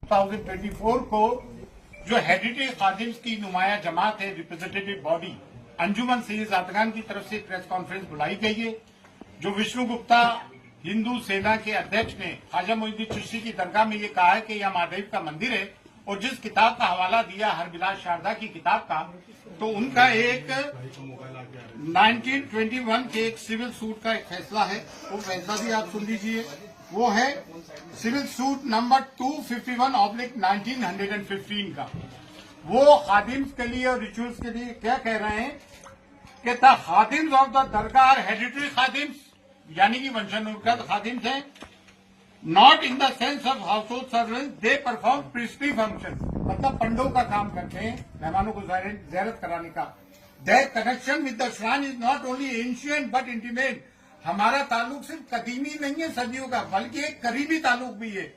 2024 को जो हेरिटेज खादिम्स की नुमाया जमात है, रिप्रेजेंटेटिव बॉडी अंजुमन सैयद ज़ादगान की तरफ से प्रेस कॉन्फ्रेंस बुलाई गई है। जो विष्णु गुप्ता हिंदू सेना के अध्यक्ष ने ख्वाजा मोइनुद्दीन चिश्ती की दरगाह में ये कहा है कि यह महादेव का मंदिर है, और जिस किताब का हवाला दिया हरबिलास शारदा की किताब का, तो उनका एक 1921 के एक सिविल सूट का एक फैसला है, वो फैसला भी आप सुन लीजिए। वो है सिविल सूट नंबर 251/1915 का। वो खादिम्स के लिए और रिचुअल्स के लिए क्या कह रहे हैं कि द खादिम्स ऑफ द दरगाह आर हेरिटेज खादिम्स, यानी कि वंशानुगत खादिम्स हैं, not in the sense of household servant, they perform priestly function, मतलब पंडों का काम करते हैं, मेहमानों को ज़ियारत कराने का। There connection with the shrine is not only ancient but intimate, हमारा ताल्लुक सिर्फ कदीमी नहीं है सदियों का, बल्कि एक करीबी ताल्लुक भी है।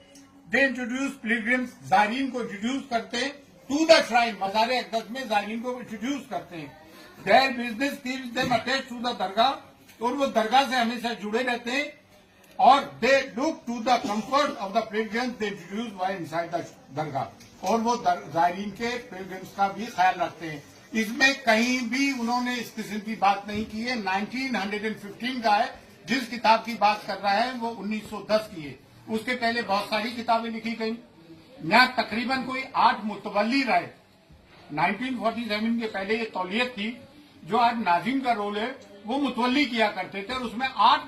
दे इंट्रोड्यूस पिलग्रिम्स, ज़ायरीन को इंट्रोड्यूस करते हैं टू द श्राइन, मज़ार अक़दस में ज़ायरीन को इंट्रोड्यूस करते हैं। Their business keeps them attached to the dargah, और वो दरगाह से हमेशा जुड़े रहते हैं। और they look to the comfort of the pilgrims they introduce while inside the dargah, और वो ज़ायरीन के पिलग्रिम्स का भी ख्याल रखते हैं। इसमें कहीं भी उन्होंने इस किस्म की बात नहीं की है। 1915 का है, जिस किताब की बात कर रहा है वो 1910 की है। उसके पहले बहुत सारी किताबें लिखी गई। यहाँ तकरीबन कोई 8 मुतवल्ली रहे। 1947 के पहले ये तौलियत थी, जो आज नाजिम का रोल है वो मुतवल्ली किया करते थे, और उसमें 8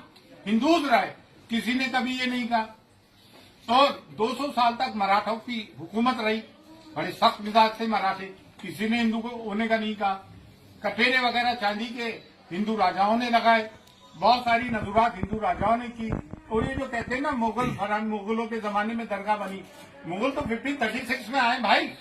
हिंदूज रहे। किसी ने कभी ये नहीं कहा। और 200 साल तक मराठों की हुकूमत रही, बड़े सख्त मिजाज थे मराठे, किसी ने हिंदू को होने का नहीं कहा। कटेरे वगैरह चांदी के हिंदू राजाओं ने लगाए, बहुत सारी नजुरात हिंदू राजाओं ने की। और ये जो कहते हैं ना मुगलों के जमाने में दरगाह बनी, मुगल तो 1536 में आए भाई।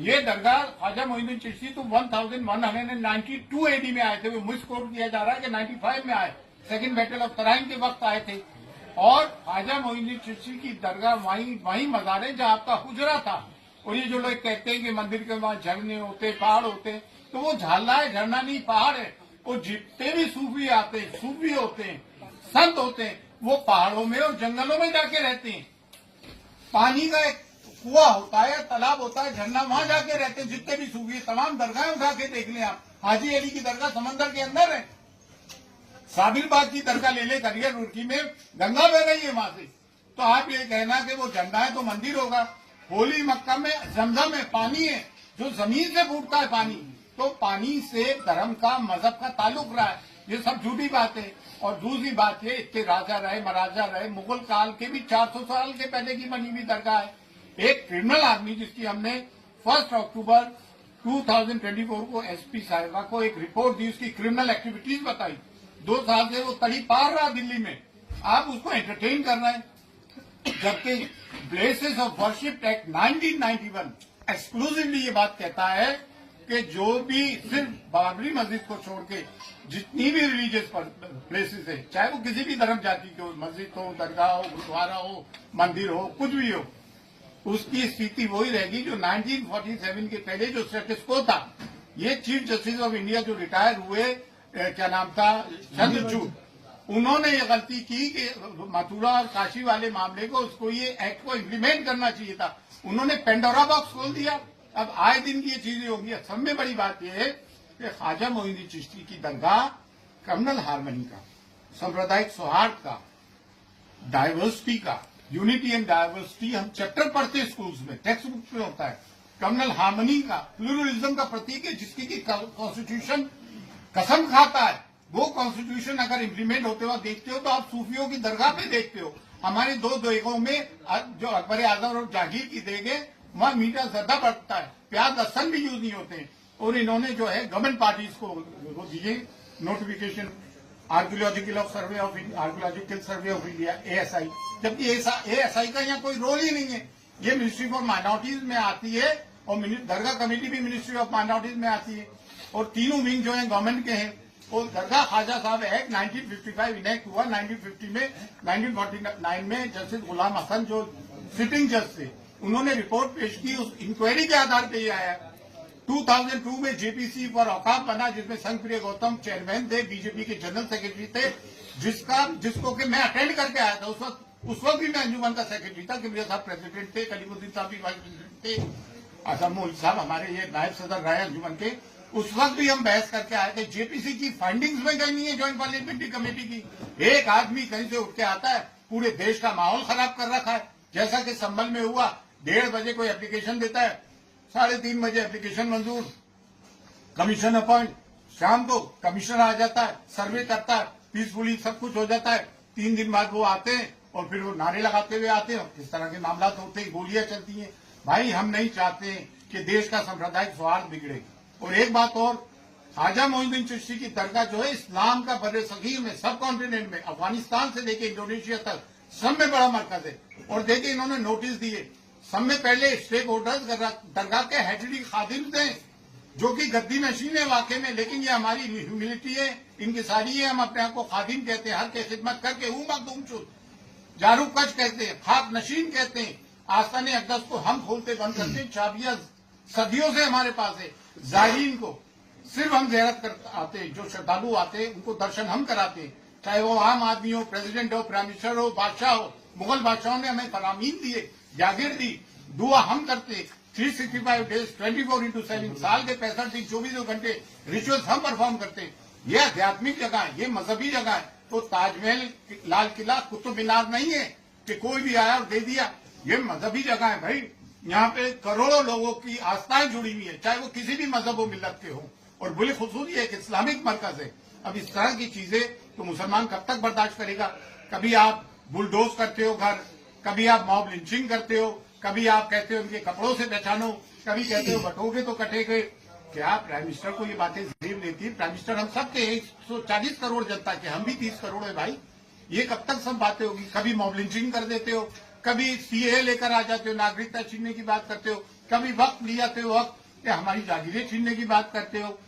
ये दरगाह ख्वाजा मोइनुद्दीन चिश्ती तो 1192 AD में आए थे। वो मिसकोट किया जा रहा है कि 95 में आए, सेकंड बैटल ऑफ तराइन के वक्त आए थे। और ख्वाजा मोइनुद्दीन चिश्ती की दरगाह वहीं मज़ार है जहाँ आपका हुजरा था। और ये जो लोग कहते हैं कि मंदिर के वहां झरने होते, पहाड़ होते, तो वो झाला है, झरना नहीं पहाड़ है। वो जितने भी सूफी आते हैं, सूफी होते हैं, संत होते हैं, वो पहाड़ों में और जंगलों में जाके रहते हैं। पानी का एक कुआं होता है, तालाब होता है, झरना, वहां जाके रहते हैं। जितने भी सूफी, तमाम दरगाहें उठा के देख लें आप। हाजी अली की दरगाह समंदर के अंदर है। साबिरबाग की दरगाह ले ले करिए, रुड़की में गंगा बह रही है वहां से। तो आप ये कहना कि वो झंडा है तो मंदिर होगा। होली मक्का में जमजम है, पानी है, जो जमीन से फूटता है पानी, तो पानी से धर्म का, मजहब का ताल्लुक रहा है। ये सब झूठी बात है। और दूसरी बात ये, इतने राजा रहे, महाराजा रहे, मुगल काल के भी 400 साल के पहले की बनी हुई दरगाह है। एक क्रिमिनल आदमी, जिसकी हमने 1 अक्टूबर 2024 को SP साहिबा को एक रिपोर्ट दी, उसकी क्रिमिनल एक्टिविटीज बताई। 2 साल से वो तड़ी पार रहा दिल्ली में, आप उसको एंटरटेन कर रहे हैं। जबकि places of worship act 1991 exclusively ये बात कहता है कि जो भी सिर्फ बाबरी मस्जिद को छोड़ के जितनी भी रिलीजियस प्लेसेस है, चाहे वो किसी भी धर्म जाति की हो, मस्जिद हो, दरगाह हो, गुरुद्वारा हो, मंदिर हो, कुछ भी हो, उसकी स्थिति वही रहेगी जो 1947 के पहले जो स्टेटस को था। ये चीफ जस्टिस ऑफ इंडिया जो रिटायर हुए, क्या नाम था, चंद्रचूड़, उन्होंने ये गलती की कि मथुरा और काशी वाले मामले को, उसको ये एक्ट को इम्प्लीमेंट करना चाहिए था। उन्होंने पेंडोरा बॉक्स खोल दिया। अब आए दिन की ये चीजें होंगी। सब में बड़ी बात यह है कि ख्वाजा मोइनुद्दीन चिश्ती की दरगाह कम्युनल हार्मनी का, सांप्रदायिक सौहार्द का, डाइवर्सिटी का, यूनिटी एंड डाइवर्सिटी हम चैप्टर पढ़ते हैं स्कूल्स में, टेक्स्ट बुक में होता है। कम्युनल हार्मनी का, प्लूरलिज्म का प्रतीक है, जिसकी की कॉन्स्टिट्यूशन कसम खाता है। वो कॉन्स्टिट्यूशन अगर इम्प्लीमेंट होते हुए देखते हो तो आप सूफियों की दरगाह पे देखते हो। हमारे 2 देगों में जो अकबर आजम और जहांगीर की देग है, वहां मीठा ज्यादा बढ़ता है, प्याज लहसन भी यूज नहीं होते हैं। और इन्होंने जो है गवर्नमेंट पार्टीज को वो दिए notification, archaeological survey of India ASI, जबकि ASI का यहाँ कोई रोल ही नहीं है। ये मिनिस्ट्री फॉर माइनॉरिटीज में आती है, और दरगाह कमेटी भी मिनिस्ट्री ऑफ माइनॉरिटीज में आती है। और तीनों विंग जो है गवर्नमेंट के हैं। और दरगाह ख्वाजा साहब एक्ट 1955 इनेक्ट हुआ 1950 में। 1949 में जस्टिस गुलाम हसन जो सिटिंग जज थे, उन्होंने रिपोर्ट पेश की, उस इंक्वायरी के आधार पर ये आया। 2002 में JPC फॉर औकाफ बना, जिसमें संघप्रिय गौतम चेयरमैन थे, बीजेपी के जनरल सेक्रेटरी थे, जिसको कि मैं अटेंड करके आया था। उस वक्त उस वक्त भी मैं अंजुमन का सेक्रेटरी था कि मेरे साहब प्रेसिडेंट थे, कलीमुद्दीन साहब भी वाइस प्रेसिडेंट थे, आजम मौलवी साहब हमारे ये नायब सदर रहे अंजुमन के। उस वक्त भी हम बहस करके आए थे। जेपीसी की फाइंडिंग्स में कहीं नहीं है ज्वाइंट पार्लियामेंट्री कमेटी की। एक आदमी कहीं से उठ के आता है, पूरे देश का माहौल खराब कर रखा है। जैसा कि संभल में हुआ, 1:30 बजे कोई एप्लीकेशन देता है, 3:30 बजे एप्लीकेशन मंजूर, कमीशन अपॉइंट, शाम को कमिश्नर आ जाता है, सर्वे करता है, पीसफुली सब कुछ हो जाता है। 3 दिन बाद वो आते हैं और फिर वो नारे लगाते हुए आते हैं। किस तरह के मामला होते हैं, गोलियां चलती हैं। भाई हम नहीं चाहते कि देश का सांप्रदायिक सौहार्द बिगड़े। और एक बात और, ख्वाजा मोइनुद्दीन चिश्ती की दरगाह जो है इस्लाम का बर्रे सगीर में, सब कॉन्टिनेंट में, अफगानिस्तान से लेके इंडोनेशिया तक सब में बड़ा मरकज है। और देखिए इन्होंने नोटिस दिए, सब में पहले स्टेक होल्डर्स दरगाह के हेडरी खादिम थे जो कि गद्दी नशीन है वाकई में, लेकिन ये हमारी ह्यूमिलिटी है, इनकी सारी है। हम अपने आप को खादिम कहते हैं, हर के खिदमत करके हूं मखदूम शुद, जारू कच कहते हैं, खाक नशीन कहते हैं। आस्ताने अक़दस को हम खोलते बंद करते हैं, चाबियां सदियों से हमारे पास है। जायरीन को सिर्फ हम ज़ियारत कर आते हैं, जो श्रद्धालु आते हैं उनको दर्शन हम कराते हैं, चाहे वो आम आदमी हो, प्रेसिडेंट हो, प्राइम मिनिस्टर हो, बादशाह हो। मुगल बादशाहों ने हमें फरामीन दिए, जागीर दी, दुआ हम करते। 365 डेज 24/7 साल के 65 दिन 24 घंटे रिचुअल्स हम परफॉर्म करते। ये आध्यात्मिक जगह है, ये मजहबी जगह है। तो ताजमहल, लाल किला, कुतुब मीनार नहीं है कि कोई भी आया और दे दिया। ये मजहबी जगह है भाई, यहाँ पे करोड़ों लोगों की आस्थाएं जुड़ी हुई है, चाहे वो किसी भी मजहब व मिल्लत के हो। और बिलखुसूस ये एक इस्लामिक मरकज है। अब इस तरह की चीजें तो मुसलमान कब तक बर्दाश्त करेगा। कभी आप बुलडोज करते हो घर, कभी आप मॉब लिंचिंग करते हो, कभी आप कहते हो उनके कपड़ों से पहचानो, कभी कहते हो बटोगे तो कटे गए। क्या प्राइम मिनिस्टर को ये बातें जेब लेती है? प्राइम मिनिस्टर हम सब के 140 करोड़ जनता के, हम भी 30 करोड़ है भाई। ये कब तक सब बातें होगी? कभी मॉब लिंचिंग कर देते हो, कभी सीए लेकर आ जाते हो, नागरिकता छीनने की बात करते हो, कभी वक्त ले जाते हो, वक्त हमारी जागीरें छीनने की बात करते हो।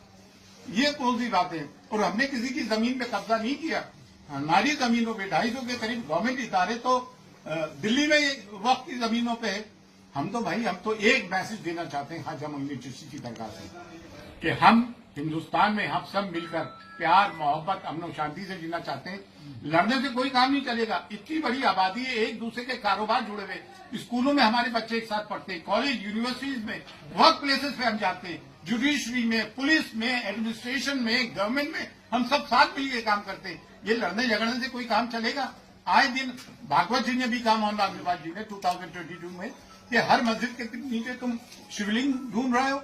ये कौन सी बातें? और हमने किसी की जमीन पे कब्जा नहीं किया। हमारी जमीनों पे 250 के करीब गवर्नमेंट इदारे तो दिल्ली में वक्त की जमीनों पे है। हम तो एक मैसेज देना चाहते हैं ख्वाजा मोइनुद्दीन चिश्ती की दरगाह से कि हम हिंदुस्तान में हम सब मिलकर प्यार, मोहब्बत, अमन और शांति से जीना चाहते हैं। लड़ने से कोई काम नहीं चलेगा। इतनी बड़ी आबादी है, एक दूसरे के कारोबार जुड़े हुए। स्कूलों में हमारे बच्चे एक साथ पढ़ते हैं, कॉलेज यूनिवर्सिटीज में, वर्क प्लेसेस पे हम जाते हैं, जुडिशरी में, पुलिस में, एडमिनिस्ट्रेशन में, गवर्नमेंट में, हम सब साथ मिलकर काम करते हैं। ये लड़ने झगड़ने से कोई काम चलेगा? आए दिन भागवत जी ने भी कहा, मोहन भागवत जी ने 2022 में, कि हर मस्जिद के नीचे तुम शिवलिंग ढूंढ रहे हो।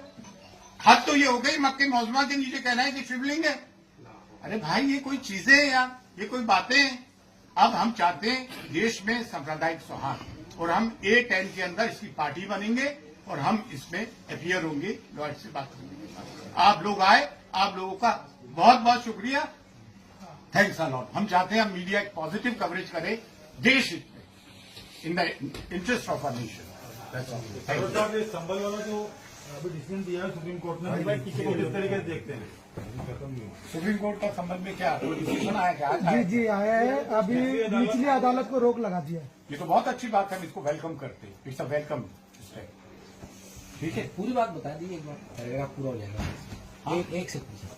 हद तो ये हो गई, मक्के मौजमा के नीचे कहना है कि शिवलिंग है। अरे भाई ये कोई चीजें हैं यार, ये कोई बातें हैं? अब हम चाहते हैं देश में सांप्रदायिक सौहार्द, और हम A10 के अंदर इसकी पार्टी बनेंगे और हम इसमें अपियर होंगे, लॉर्ड से बात करेंगे। आप लोग आए, आप लोगों का बहुत बहुत शुक्रिया, थैंक्स अ लॉट। हम चाहते हैं हम मीडिया एक पॉजिटिव कवरेज करे देश हित में, in the interest of our nation. Sambhal वाला जो अभी डिसीजन दिया है सुप्रीम कोर्ट ने, किसी को किस तरीके से देखते हैं? सुप्रीम कोर्ट का संबंध में क्या डिसीजन आया? क्या जी आया है। अभी निचली अदालत को रोक लगा दिया है। ये तो बहुत अच्छी बात है, हम इसको वेलकम करते हैं। It's a welcome step. ठीक है, पूरी बात बता दीजिए एक बार, पैराग्राफ पूरा हो जाएगा। एक से पूछा।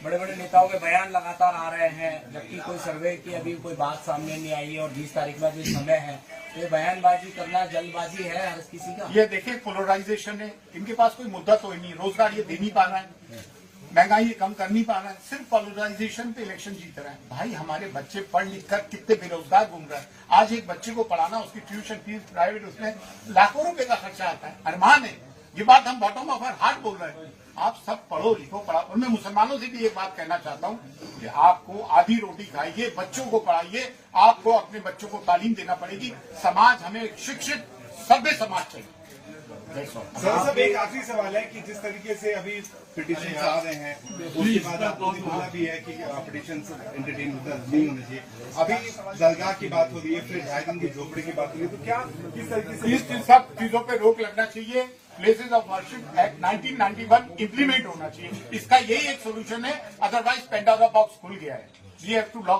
बड़े बड़े नेताओं के बयान लगातार आ रहे हैं, जबकि कोई सर्वे की अभी कोई बात सामने नहीं आई है, और 20 तारीख में जो समय है, तो ये बयानबाजी करना जल्दबाजी है हर किसी का। ये देखिए पोलराइजेशन है, इनके पास कोई मुद्दा तो ही नहीं, रोजगार ये दे नहीं पा रहा है, महंगाई ये कम कर नहीं पा रहा है, सिर्फ पोलराइजेशन पे इलेक्शन जीत रहा है। भाई हमारे बच्चे पढ़ लिख कर कितने बेरोजगार घूम रहे हैं। आज एक बच्चे को पढ़ाना, उसकी ट्यूशन फीस प्राइवेट, उसमें लाखों रुपए का खर्चा आता है। अरमान है, ये बात हम बॉटम ऑफ आवर हार्ट बोल रहे हैं। आप सब पढ़ो लिखो, पढ़ा। और मैं मुसलमानों से भी एक बात कहना चाहता हूँ कि आपको आधी रोटी खाइए, बच्चों को पढ़ाइए, आपको अपने बच्चों को तालीम देना पड़ेगी। समाज हमें शिक्षित सभ्य समाज चाहिए। सर एक आखिरी सवाल है कि जिस तरीके से अभी पिटीशन आ रहे हैं, उसके बाद आपको बोला भी है कि पिटीशन एंटरटेन नहीं होने चाहिए। अभी दरगाह की बात हो रही है, फिर 2.5 दिन की झोपड़ी की बात हो रही है, तो क्या किस तरीके से इन सब चीजों पे रोक लगना चाहिए। Places of worship act 1991 implement होना चाहिए। इसका यही एक सोल्यूशन है, अदरवाइज पेंडोरा बॉक्स खुल गया है। We have to lock